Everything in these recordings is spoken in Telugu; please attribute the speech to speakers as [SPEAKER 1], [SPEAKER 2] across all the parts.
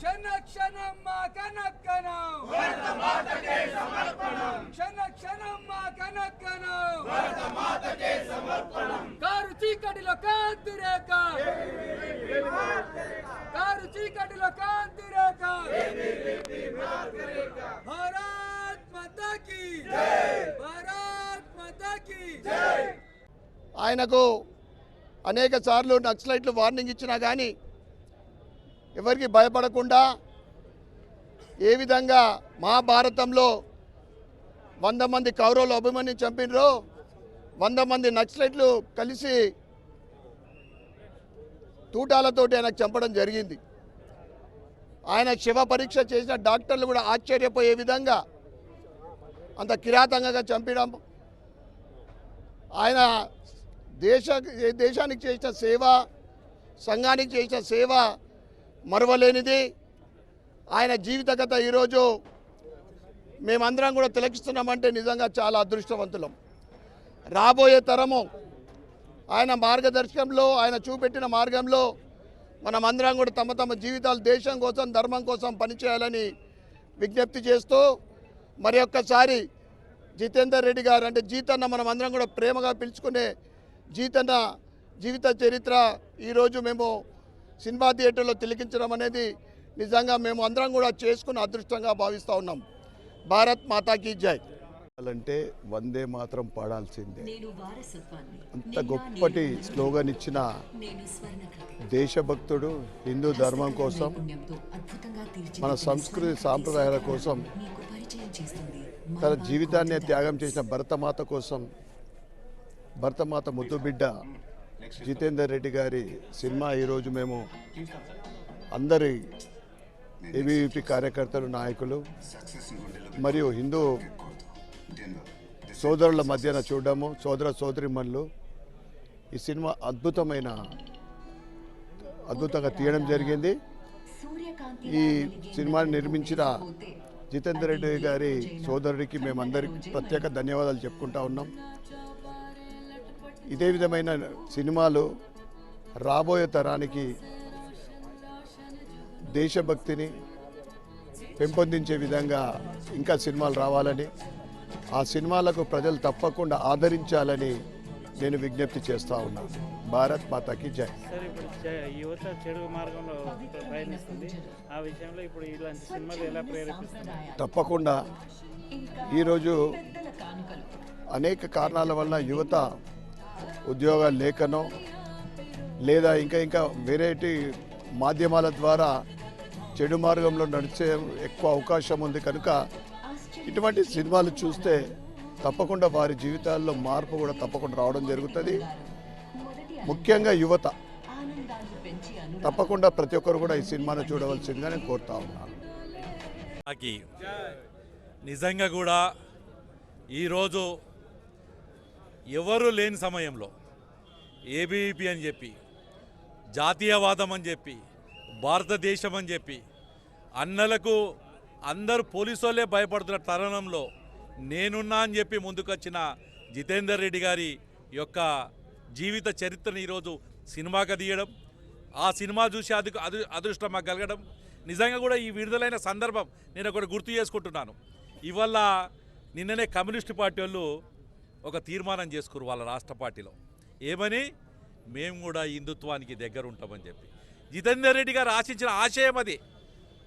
[SPEAKER 1] क्षण क्षणं मा कनक्कनं
[SPEAKER 2] भारतमातके समर्पणं
[SPEAKER 1] क्षण क्षणं मा कनक्कनं
[SPEAKER 2] भारतमातके समर्पणं
[SPEAKER 1] కారు చీకటిలో కాంతిరేఖ కారు చీకటిలో కాంతిరేఖ భారత్ మాతా కీ జై భారత్ మాతా కీ జై
[SPEAKER 3] ఆయనకు అనేక సార్లు నక్సలైట్లు వార్నింగ్ ఇచ్చినా కానీ ఎవరికి భయపడకుండా ఏ విధంగా మహాభారతంలో 100 మంది కౌరవులు అభిమన్యుని చంపినరో 100 మంది నక్సలైట్లు కలిసి తూటాలతోటి ఆయనకు చంపడం జరిగింది. ఆయన శివ పరీక్ష చేసిన డాక్టర్లు కూడా ఆశ్చర్యపోయే విధంగా అంత కిరాతకంగా చంపడం, ఆయన దేశానికి చేసిన సేవ, సంఘానికి చేసిన సేవ మరవలేనిది. ఆయన జీవిత కథ ఈరోజు మేమందరం కూడా తిలకిస్తున్నామంటే నిజంగా చాలా అదృష్టవంతులం. రాబోయే తరము ఆయన మార్గదర్శకంలో, ఆయన చూపెట్టిన మార్గంలో మనమందరం కూడా తమ తమ జీవితాలు దేశం కోసం, ధర్మం కోసం పనిచేయాలని విజ్ఞప్తి చేస్తూ మరి ఒక్కసారి జితేందర్ రెడ్డి గారు అంటే జీతన్న మనం అందరం కూడా ప్రేమగా పిలుచుకునే జీతన్న జీవిత చరిత్ర ఈరోజు మేము సినిమా థియేటర్లో తిలకించడం అనేది నిజంగా మేము అందరం కూడా చేసుకున్న అదృష్టంగా భావిస్తూ ఉన్నాం. భారత్ మాతాకి జై
[SPEAKER 4] అంటే వందే మాత్రం పాడాల్సిందే. అంత గొప్పటి స్లోగన్ ఇచ్చిన దేశభక్తుడు, హిందూ ధర్మం కోసం, మన సంస్కృతి సాంప్రదాయాల కోసం తన జీవితాన్ని త్యాగం చేసిన భరతమాత కోసం, భరతమాత ముద్దు బిడ్డ జితేందర్ రెడ్డి గారి సినిమా ఈరోజు మేము అందరి ఏబీవీపీ కార్యకర్తలు, నాయకులు మరియు హిందూ సోదరుల మధ్యన చూడడము, సోదర సోదరిమణులు ఈ సినిమా అద్భుతంగా తీయడం జరిగింది. ఈ సినిమాని నిర్మించిన జితేందర్ రెడ్డి గారి సోదరుడికి మేమందరికి ప్రత్యేక ధన్యవాదాలు చెప్పుకుంటా ఉన్నాం. ఇదే విధమైన సినిమాలు రాబోయే తరానికి దేశభక్తిని పెంపొందించే విధంగా ఇంకా సినిమాలు రావాలని, ఆ సినిమాలకు ప్రజలు తప్పకుండా ఆదరించాలని నేను విజ్ఞప్తి చేస్తూ ఉన్నాను. భారత్ మాతాకి జై.
[SPEAKER 5] సార్, ఇప్పుడు యువత చెడు మార్గంలో ప్రయాణిస్తుంది. ఆ విషయంలో ఇప్పుడు ఇలాంటి సినిమాలు ఎలా ప్రేరేపిస్తున్నాయి?
[SPEAKER 4] తప్పకుండా ఈరోజు అనేక కారణాల వల్ల యువత ఉద్యోగాలు లేకనో లేదా ఇంకా వేరేటి మాధ్యమాల ద్వారా చెడు మార్గంలో నడిచే ఎక్కువ అవకాశం ఉంది. కనుక ఇటువంటి సినిమాలు చూస్తే తప్పకుండా వారి జీవితాల్లో మార్పు కూడా తప్పకుండా రావడం జరుగుతుంది. ముఖ్యంగా యువత తప్పకుండా ప్రతి ఒక్కరు కూడా ఈ సినిమాను చూడవలసిందిగా నేను కోరుతా ఉన్నాను.
[SPEAKER 6] నిజంగా కూడా ఈరోజు ఎవరు లేని సమయంలో ఏబీవీపీ అని చెప్పి, జాతీయవాదం అని చెప్పి, భారతదేశం అని చెప్పి అన్నలకు అందరూ పోలీసు వాళ్ళే భయపడుతున్న తరుణంలో నేనున్నా అని చెప్పి ముందుకొచ్చిన జితేందర్ రెడ్డి గారి యొక్క జీవిత చరిత్రను ఈరోజు సినిమాగా తీయడం, ఆ సినిమా చూసి అదృష్టం మాకు కలగడం, నిజంగా కూడా ఈ విడుదలైన సందర్భం నేను ఒకటి గుర్తు చేసుకుంటున్నాను. ఇవాళ నిన్ననే కమ్యూనిస్టు పార్టీ వాళ్ళు ఒక తీర్మానం చేసుకున్నారు వాళ్ళ రాష్ట్ర పార్టీలో. ఏమని? మేము కూడా హిందుత్వానికి దగ్గర ఉంటామని చెప్పి. జితేందర్ రెడ్డి గారు ఆశించిన ఆశయం అది.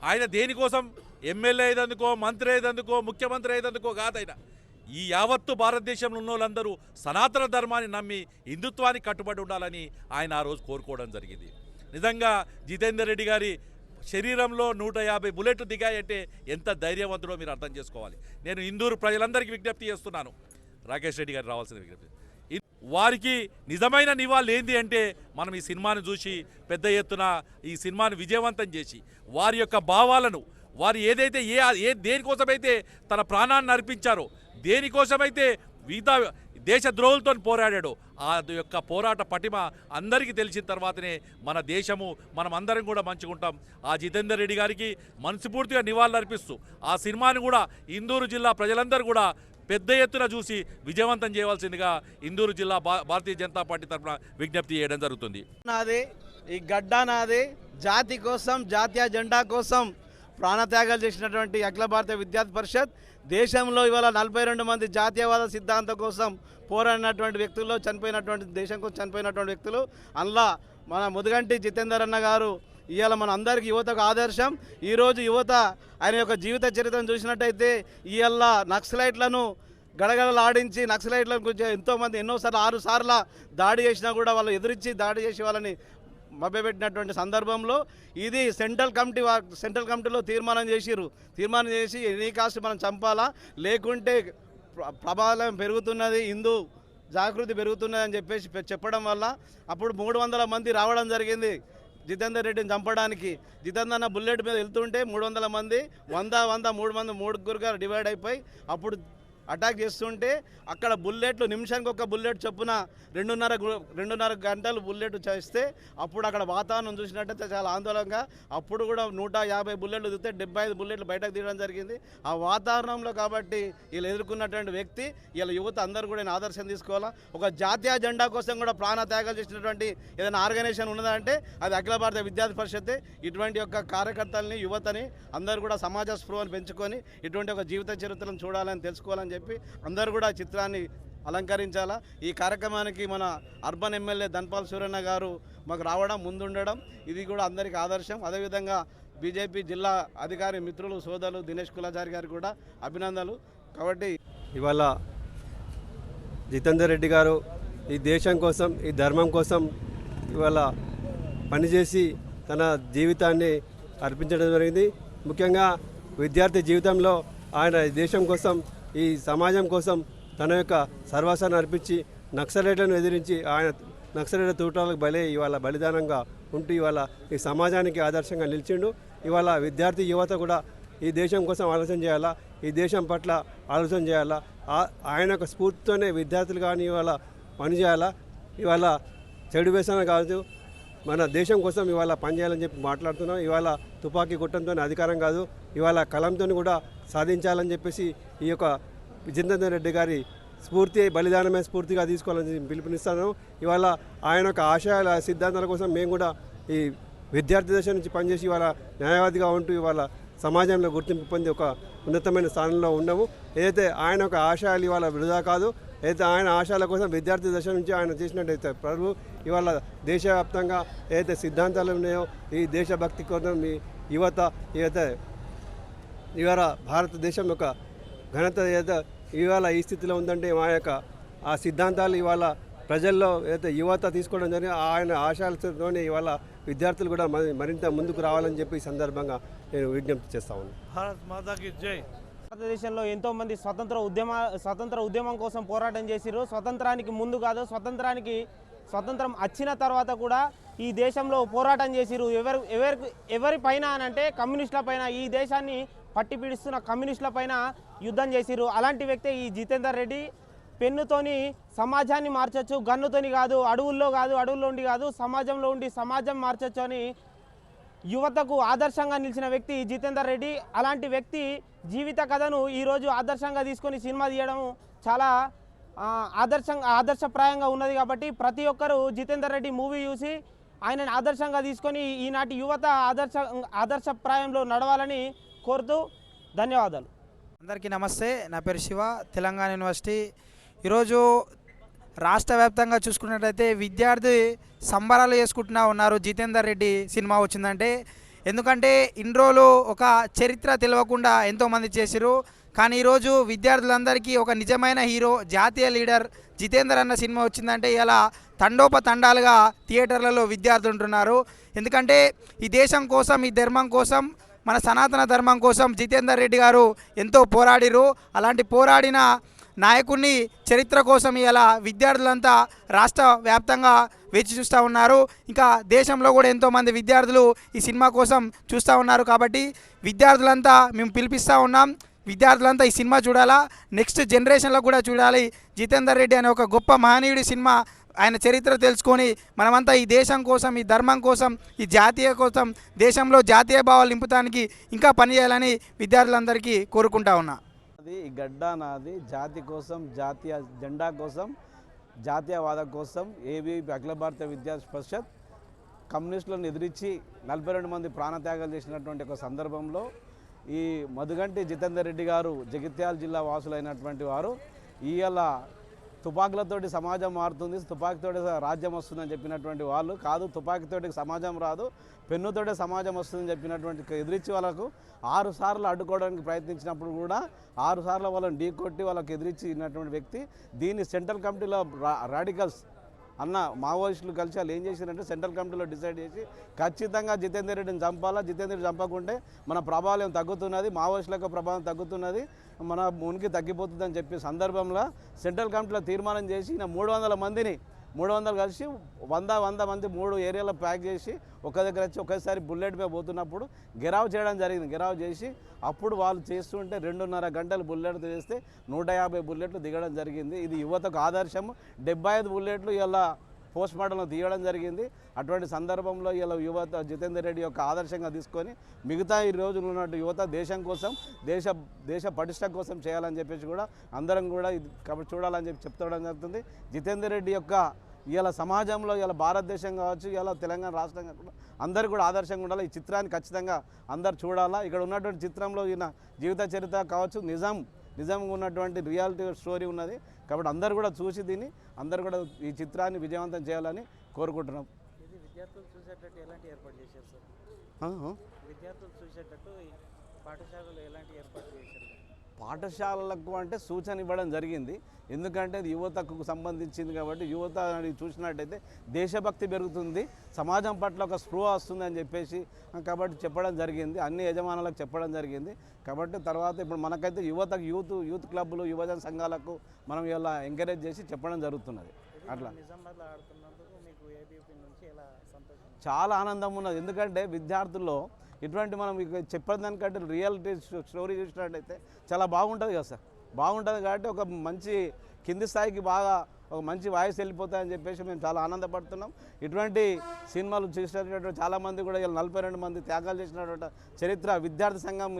[SPEAKER 6] ఆయన దేనికోసం ఎమ్మెల్యే అయ్యేందుకో, మంత్రి అయ్యేందుకో, ముఖ్యమంత్రి అయ్యేందుకో కాదైనా ఈ యావత్తు భారతదేశంలో ఉన్న వాళ్ళందరూ సనాతన ధర్మాన్ని నమ్మి హిందుత్వానికి కట్టుబడి ఉండాలని ఆయన ఆ రోజు కోరుకోవడం జరిగింది. నిజంగా జితేందర్ రెడ్డి గారి శరీరంలో 150 బుల్లెట్లు దిగాయంటే ఎంత ధైర్యవంతుడో మీరు అర్థం చేసుకోవాలి. నేను ఇందూరు ప్రజలందరికీ విజ్ఞప్తి చేస్తున్నాను, రాకేష్ రెడ్డి గారు రావాల్సిన విజ్ఞప్తి, వారికి నిజమైన నివాళులు ఏంటి అంటే మనం ఈ సినిమాను చూసి పెద్ద ఎత్తున ఈ సినిమాను విజయవంతం చేసి వారి యొక్క భావాలను, వారు ఏదైతే దేనికోసమైతే తన ప్రాణాన్ని అర్పించారో, దేనికోసమైతే దేశద్రోహులతో పోరాడాడో ఆ యొక్క పోరాట పటిమ అందరికీ తెలిసిన తర్వాతనే మన దేశము, మనం అందరం కూడా మంచుకుంటాం. ఆ జితేందర్ రెడ్డి గారికి మనస్ఫూర్తిగా నివాళులు అర్పిస్తూ ఆ సినిమాని కూడా ఇందూరు జిల్లా ప్రజలందరూ కూడా పెద్ద ఎత్తున చూసి విజయవంతం చేయవలసిందిగా ఇందూరు జిల్లా భారతీయ జనతా పార్టీ తరఫున విజ్ఞప్తి చేయడం జరుగుతుంది.
[SPEAKER 7] నాది ఈ గడ్డ నాది జాతి కోసం, జాతీయ జెండా కోసం ప్రాణత్యాగాలు చేసినటువంటి అఖిల భారత విద్యార్థి పరిషత్ దేశంలో ఇవాళ 42 మంది జాతీయవాద సిద్ధాంతం కోసం పోరాడినటువంటి వ్యక్తుల్లో చనిపోయినటువంటి, దేశం కోసం చనిపోయినటువంటి వ్యక్తులు. అందులో మన ముదుగంటి జితేందర్ అన్న గారు ఇవాళ మన అందరికీ యువతకు ఆదర్శం. ఈరోజు యువత ఆయన యొక్క జీవిత చరిత్రను చూసినట్టయితే ఇవాళ నక్సలైట్లను గడగడలాడించి నక్సలైట్ల గురించి ఎంతోమంది ఎన్నోసార్లు 6 సార్లు దాడి చేసినా కూడా వాళ్ళు ఎదురించి దాడి చేసి వాళ్ళని మభ్యపెట్టినటువంటి సందర్భంలో ఇది సెంట్రల్ కమిటీలో తీర్మానం చేసి ఎనీ కాస్ట్ మనం చంపాలా, లేకుంటే ప్రభావం పెరుగుతున్నది, హిందూ జాగృతి పెరుగుతున్నది అని చెప్పేసి చెప్పడం వల్ల అప్పుడు 300 మంది రావడం జరిగింది జితేందర్ రెడ్డిని చంపడానికి. జితేందర్ అన్న బుల్లెట్ మీద వెళ్తుంటే 300 మంది 100 3 డివైడ్ అయిపోయి అప్పుడు అటాక్ చేస్తుంటే అక్కడ బుల్లెట్లు నిమిషానికి ఒక బుల్లెట్ చొప్పున 2.5 గంటలు బుల్లెట్ చేస్తే అప్పుడు అక్కడ వాతావరణం చూసినట్టయితే చాలా ఆందోళనగా అప్పుడు కూడా 150 బుల్లెట్లు దిగితే 75 బుల్లెట్లు బయటకు తీయడం జరిగింది. ఆ వాతావరణంలో కాబట్టి వీళ్ళు ఎదుర్కొన్నటువంటి వ్యక్తి వీళ్ళ యువత అందరూ కూడా ఆదర్శం తీసుకోవాలా. ఒక జాతీయ జెండా కోసం కూడా ప్రాణ త్యాగాలు చేసినటువంటి ఏదైనా ఆర్గనైజేషన్ ఉన్నదంటే అది అఖిల భారత విద్యార్థి పరిషత్. ఇటువంటి యొక్క కార్యకర్తల్ని, యువతని అందరూ కూడా సమాజ స్పృహను పెంచుకొని ఇటువంటి ఒక జీవిత చరిత్రను చూడాలని తెలుసుకోవాలని చెప్పి అందరూ కూడా చిత్రాన్ని అలంకరించాలా. ఈ కార్యక్రమానికి మన అర్బన్ ఎమ్మెల్యే ధన్పాల్ సూరన్న గారు మాకు రావడం, ముందుండడం ఇది కూడా అందరికీ ఆదర్శం. అదేవిధంగా బీజేపీ జిల్లా అధికారి మిత్రులు సోదరులు దినేష్ కులాచారి గారు కూడా అభినందనలు. కాబట్టి
[SPEAKER 8] ఇవాళ జితేందర్ రెడ్డి గారు ఈ దేశం కోసం, ఈ ధర్మం కోసం ఇవాళ పనిచేసి తన జీవితాన్ని అర్పించడం జరిగింది. ముఖ్యంగా విద్యార్థి జీవితంలో ఆయన దేశం కోసం, ఈ సమాజం కోసం తన యొక్క సర్వస్వాన్ని అర్పించి నక్సలైట్లను ఎదిరించి ఆయన నక్సలైట్ల తూటాలకు ఇవాళ బలిదానంగా ఉంటూ ఇవాళ ఈ సమాజానికి ఆదర్శంగా నిలిచిండు. ఇవాళ విద్యార్థి యువత కూడా ఈ దేశం కోసం ఆలోచన చేయాలా, ఈ దేశం పట్ల ఆలోచన చేయాలా. ఆయన యొక్క స్ఫూర్తితోనే విద్యార్థులు కానీ ఇవాళ పనిచేయాలా. ఇవాళ చెడు వ్యసనం కాదు, మన దేశం కోసం ఇవాళ పనిచేయాలని చెప్పి మాట్లాడుతున్నాం. ఇవాళ తుపాకీ గుట్టంతో అధికారం కాదు, ఇవాళ కలంతో కూడా సాధించాలని చెప్పేసి ఈ యొక్క జితేందర్ రెడ్డి గారి స్ఫూర్తి, బలిదానమే స్ఫూర్తిగా తీసుకోవాలని పిలుపునిస్తాను. ఇవాళ ఆయన యొక్క ఆశయాల సిద్ధాంతాల కోసం మేము కూడా ఈ విద్యార్థి దశ నుంచి పనిచేసి ఇవాళ న్యాయవాదిగా ఉంటూ ఇవాళ సమాజంలో గుర్తింపు పొంది ఒక ఉన్నతమైన స్థానంలో ఉన్నాము. ఏదైతే ఆయన యొక్క ఆశయాలు ఇవాళ వృధా కాదు, అయితే ఆయన ఆశయాల కోసం విద్యార్థి దశ నుంచి ఆయన చేసినట్టయితే ప్రభు ఇవాళ దేశవ్యాప్తంగా ఏదైతే సిద్ధాంతాలు ఉన్నాయో ఈ దేశభక్తి కోసం ఈ యువత ఏదైతే ఇవాళ భారతదేశం యొక్క ఘనత ఏదైతే ఇవాళ ఈ స్థితిలో ఉందంటే మా యొక్క ఆ సిద్ధాంతాలు ఇవాళ ప్రజల్లో ఏదైతే యువత తీసుకోవడం జరిగింది. ఆయన ఆశయాలతోనే ఇవాళ విద్యార్థులు కూడా మరింత ముందుకు రావాలని చెప్పి ఈ సందర్భంగా నేను విజ్ఞప్తి చేస్తా ఉన్నాను.
[SPEAKER 5] భారత్ మాతాకి జై.
[SPEAKER 9] భారతదేశంలో ఎంతోమంది స్వతంత్ర ఉద్యమం కోసం పోరాటం చేసిరు. స్వతంత్రానికి ముందు కాదు, స్వతంత్రం వచ్చిన తర్వాత కూడా ఈ దేశంలో పోరాటం చేసిరు. ఎవరిపైన అనంటే కమ్యూనిస్టుల పైన, ఈ దేశాన్ని పట్టి పీడిస్తున్న కమ్యూనిస్టుల పైన యుద్ధం చేసిరు. అలాంటి వ్యక్తి ఈ జితేందర్ రెడ్డి. పెన్నుతోని సమాజాన్ని మార్చొచ్చు, గన్నుతోని కాదు, అడవుల్లో ఉండి కాదు, సమాజంలో ఉండి సమాజం మార్చొచ్చు అని యువతకు ఆదర్శంగా నిలిచిన వ్యక్తి జితేందర్ రెడ్డి. అలాంటి వ్యక్తి జీవిత కథను ఈరోజు ఆదర్శంగా తీసుకొని సినిమా తీయడం చాలా ఆదర్శప్రాయంగా ఉన్నది. కాబట్టి ప్రతి ఒక్కరూ జితేందర్ రెడ్డి మూవీ చూసి ఆయనని ఆదర్శంగా తీసుకొని ఈనాటి యువత ఆదర్శప్రాయంలో నడవాలని కోరుతూ ధన్యవాదాలు.
[SPEAKER 10] అందరికీ నమస్తే. నా పేరు శివ, తెలంగాణ యూనివర్సిటీ. ఈరోజు రాష్ట్ర వ్యాప్తంగా చూసుకున్నట్లయితే విద్యార్థి సంబరాలు చేసుకుంటున్నా ఉన్నారు జితేందర్ రెడ్డి సినిమా వచ్చిందంటే. ఎందుకంటే ఇన్ని రోజులు ఒక చరిత్ర తెలియకుండా ఎంతోమంది చేసిరు. కానీ ఈరోజు విద్యార్థులందరికీ ఒక నిజమైన హీరో, జాతీయ లీడర్ జితేందర్ అన్న సినిమా వచ్చిందంటే ఇలా తండోపతండాలుగా థియేటర్లలో విద్యార్థులు ఉంటున్నారు. ఎందుకంటే ఈ దేశం కోసం, ఈ ధర్మం కోసం, మన సనాతన ధర్మం కోసం జితేందర్ రెడ్డి గారు ఎంతో పోరాడిరు. అలాంటి పోరాడిన నాయకుడిని చరిత్ర కోసం ఇలా విద్యార్థులంతా రాష్ట్ర వ్యాప్తంగా వేచి చూస్తూ ఉన్నారు. ఇంకా దేశంలో కూడా ఎంతోమంది విద్యార్థులు ఈ సినిమా కోసం చూస్తూ ఉన్నారు. కాబట్టి విద్యార్థులంతా మేము పిలిపిస్తూ ఉన్నాం, విద్యార్థులంతా ఈ సినిమా చూడాలా, నెక్స్ట్ జనరేషన్లో కూడా చూడాలి. జితేందర్ రెడ్డి అనే ఒక గొప్ప మహనీయుడి సినిమా, ఆయన చరిత్ర తెలుసుకొని మనమంతా ఈ దేశం కోసం, ఈ ధర్మం కోసం, ఈ జాతీయ కోసం, దేశంలో జాతీయ భావాలు నింపుతానికి ఇంకా పనిచేయాలని విద్యార్థులందరికీ కోరుకుంటా ఉన్నా.
[SPEAKER 7] ఈ గడ్డ నాది జాతి కోసం, జాతీయ జెండా కోసం, జాతీయవాదం కోసం ఏబీవీపీ అఖిల భారత విద్యార్థి పరిషత్ కమ్యూనిస్టులను ఎదిరించి 42 మంది ప్రాణత్యాగాలు చేసినటువంటి ఒక సందర్భంలో ఈ మధుగంటి జితేందర్ రెడ్డి గారు జగిత్యాల జిల్లా వాసులైనటువంటి వారు ఇవాళ తుపాకులతోటి సమాజం మారుతుంది, తుపాకీతోటి రాజ్యం వస్తుందని చెప్పినటువంటి వాళ్ళు కాదు, తుపాకీతోటి సమాజం రాదు, పెన్నుతోటే సమాజం వస్తుందని చెప్పినటువంటి ఎదిరించి వాళ్ళకు 6 సార్లు అడ్డుకోవడానికి ప్రయత్నించినప్పుడు కూడా 6 సార్లు వాళ్ళని ఢీకొట్టి వాళ్ళకి ఎదిరించినటువంటి వ్యక్తి. దీన్ని సెంట్రల్ కమిటీలో రాడికల్స్ అన్న మావోయిస్టులు కలిసి వాళ్ళు ఏం చేశారంటే సెంట్రల్ కమిటీలో డిసైడ్ చేసి ఖచ్చితంగా జితేందర్ రెడ్డిని చంపాలా, జితేందర్ రెడ్డి చంపకుంటే మన ప్రభావం తగ్గుతున్నది, మావోయిస్టుల యొక్క ప్రభావం తగ్గుతున్నది, మన ఉనికి తగ్గిపోతుందని చెప్పే సందర్భంలో సెంట్రల్ కమిటీలో తీర్మానం చేసి 300 మందిని 300 కలిసి 100 మంది 3 ఏరియాలో ప్యాక్ చేసి ఒక దగ్గర వచ్చి ఒకేసారి బుల్లెట్ మీద పోతున్నప్పుడు గెరావ్ చేయడం జరిగింది. గెరావ్ చేసి అప్పుడు వాళ్ళు చేస్తుంటే 2.5 గంటలు బుల్లెట్లు చేస్తే 150 బుల్లెట్లు దిగడం జరిగింది. ఇది యువతకు ఆదర్శం. 75 బుల్లెట్లు ఇలా పోస్ట్ మార్టంలో తీయడం జరిగింది. అటువంటి సందర్భంలో ఇలా యువత జితేందర్ రెడ్డి యొక్క ఆదర్శంగా తీసుకొని మిగతా ఈ రోజులు ఉన్నట్టు యువత దేశం కోసం దేశ పటిష్ట కోసం చేయాలని చెప్పేసి కూడా అందరం కూడా ఇది కాబట్టి చూడాలని చెప్పి చెప్తడం జరుగుతుంది. జితేందర్ రెడ్డి యొక్క ఇలా సమాజంలో ఇలా భారతదేశం కావచ్చు, ఇలా తెలంగాణ రాష్ట్రంగా కూడా అందరూ కూడా ఆదర్శంగా ఉండాలి. ఈ చిత్రాన్ని ఖచ్చితంగా అందరు చూడాలా. ఇక్కడ ఉన్నటువంటి చిత్రంలో ఈయన జీవిత చరిత్ర కావచ్చు, నిజంగా ఉన్నటువంటి రియాలిటీ స్టోరీ ఉన్నది. కాబట్టి అందరూ కూడా చూసి దీన్ని అందరూ కూడా ఈ చిత్రాన్ని విజయవంతం చేయాలని కోరుకుంటున్నాం.
[SPEAKER 5] ఇది విద్యార్థులు చూసేటట్టు ఎలాంటి ఏర్పాటు చేశారు సార్? విద్యార్థులు చూసేటట్టు పాఠశాలలో ఎలాంటి ఏర్పాటు చేశారు?
[SPEAKER 7] పాఠశాలలకు అంటే సూచన ఇవ్వడం జరిగింది. ఎందుకంటే ఇది యువతకు సంబంధించింది కాబట్టి యువత చూసినట్టయితే దేశభక్తి పెరుగుతుంది, సమాజం పట్ల ఒక స్పృహ వస్తుంది అని చెప్పేసి కాబట్టి చెప్పడం జరిగింది. అన్ని యజమానులకు చెప్పడం జరిగింది. కాబట్టి తర్వాత ఇప్పుడు మనకైతే యువతకు యూత్ క్లబ్లు, యువజన సంఘాలకు మనం ఇలా ఎంకరేజ్ చేసి చెప్పడం జరుగుతున్నది. అట్లా
[SPEAKER 5] నిజామాబాద్లో ఆడుతున్నందుకు మీకు ఏబీపీ నుంచి ఎలా సంతోషం?
[SPEAKER 7] చాలా ఆనందం ఉన్నది. ఎందుకంటే విద్యార్థుల్లో ఇటువంటి మనం చెప్పేదానికంటే రియాలిటీ స్టోరీ చూసినట్టయితే చాలా బాగుంటుంది కదా సార్. బాగుంటుంది కాబట్టి ఒక మంచి కింది స్థాయికి బాగా ఒక మంచి వాయిస్ వెళ్ళిపోతాయని చెప్పేసి మేము చాలా ఆనందపడుతున్నాం. ఇటువంటి సినిమాలు చూసినటువంటి చాలామంది కూడా ఇలా 42 మంది త్యాగాలు చేసినటువంటి చరిత్ర విద్యార్థి సంఘం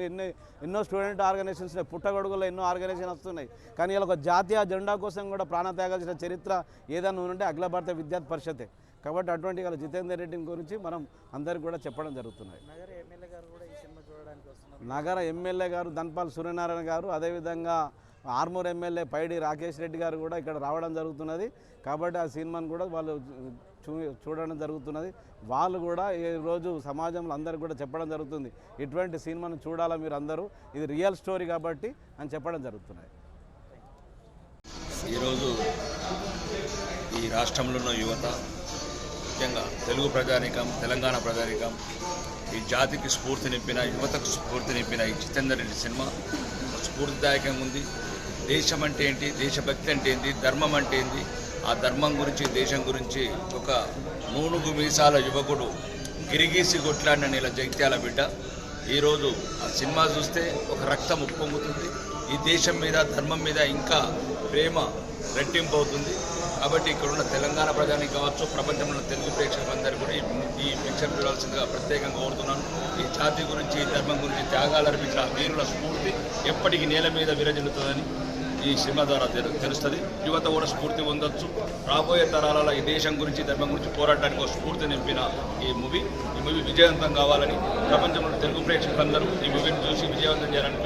[SPEAKER 7] ఎన్నో స్టూడెంట్ ఆర్గనైజేషన్స్ పుట్టగొడుగులో ఎన్నో ఆర్గనైజేషన్ వస్తున్నాయి. కానీ ఇలా ఒక జాతీయ జెండా కోసం కూడా ప్రాణత్యాగాలు చేసిన చరిత్ర ఏదైనా ఉంటే అఖిల భారత విద్యార్థి పరిషతే. కాబట్టి అటువంటి వాళ్ళ జితేందర్ రెడ్డిని గురించి మనం అందరికీ కూడా చెప్పడం జరుగుతున్నది.
[SPEAKER 5] నగర ఎమ్మెల్యే గారు కూడా ఈ సినిమా చూడడానికి వస్తున్నారు.
[SPEAKER 7] నగర ఎమ్మెల్యే గారు ధన్పాల్ సూర్యనారాయణ గారు, అదేవిధంగా ఆర్మూర్ ఎమ్మెల్యే పైడి రాకేష్ రెడ్డి గారు కూడా ఇక్కడ రావడం జరుగుతున్నది. కాబట్టి ఆ సినిమాను కూడా వాళ్ళు చూడడం జరుగుతున్నది. వాళ్ళు కూడా ఈరోజు సమాజంలో అందరికీ కూడా చెప్పడం జరుగుతుంది, ఇటువంటి సినిమాను చూడాలా మీరు అందరూ, ఇది రియల్ స్టోరీ కాబట్టి అని చెప్పడం జరుగుతున్నది.
[SPEAKER 11] ఈరోజు ఈ రాష్ట్రంలో ఉన్న యువత, ముఖ్యంగా తెలుగు ప్రజానీకం, తెలంగాణ ప్రజానీకం, ఈ జాతికి స్ఫూర్తి నింపిన, యువతకు స్ఫూర్తి నింపిన ఈ జితేందర్ రెడ్డి సినిమా స్ఫూర్తిదాయకంగా ఉంది. దేశం అంటే ఏంటి, దేశభక్తి అంటే ఏంటి, ధర్మం అంటే ఏంటి, ఆ ధర్మం గురించి, దేశం గురించి ఒక నూనుగు మీసాల యువకుడు గిరిగీసి కొట్లాడిన నెల జగిత్యాల బిడ్డ. ఈరోజు ఆ సినిమా చూస్తే ఒక రక్తం ఉప్పొంగుతుంది. ఈ దేశం మీద, ధర్మం మీద ఇంకా ప్రేమ రెట్టింపు అవుతుంది. కాబట్టి ఇక్కడున్న తెలంగాణ ప్రజానికి కావచ్చు, ప్రపంచంలో తెలుగు ప్రేక్షకులందరూ కూడా ఈ పిక్చర్ చూడాల్సిందిగా ప్రత్యేకంగా కోరుతున్నాను. ఈ జాతి గురించి, ఈ ధర్మం గురించి త్యాగాలు అర్పించిన వీరుల స్ఫూర్తి ఎప్పటికీ నేల మీద విరజిల్లుతుందని ఈ సినిమా ద్వారా తెలుస్తుంది. యువత కూడా స్ఫూర్తి పొందొచ్చు. రాబోయే తరాలలో ఈ దేశం గురించి, ధర్మం గురించి పోరాటానికి ఒక స్ఫూర్తి నింపిన ఈ మూవీ విజయవంతం కావాలని ప్రపంచంలో తెలుగు ప్రేక్షకులందరూ ఈ మూవీని చూసి విజయవంతం చేయాలని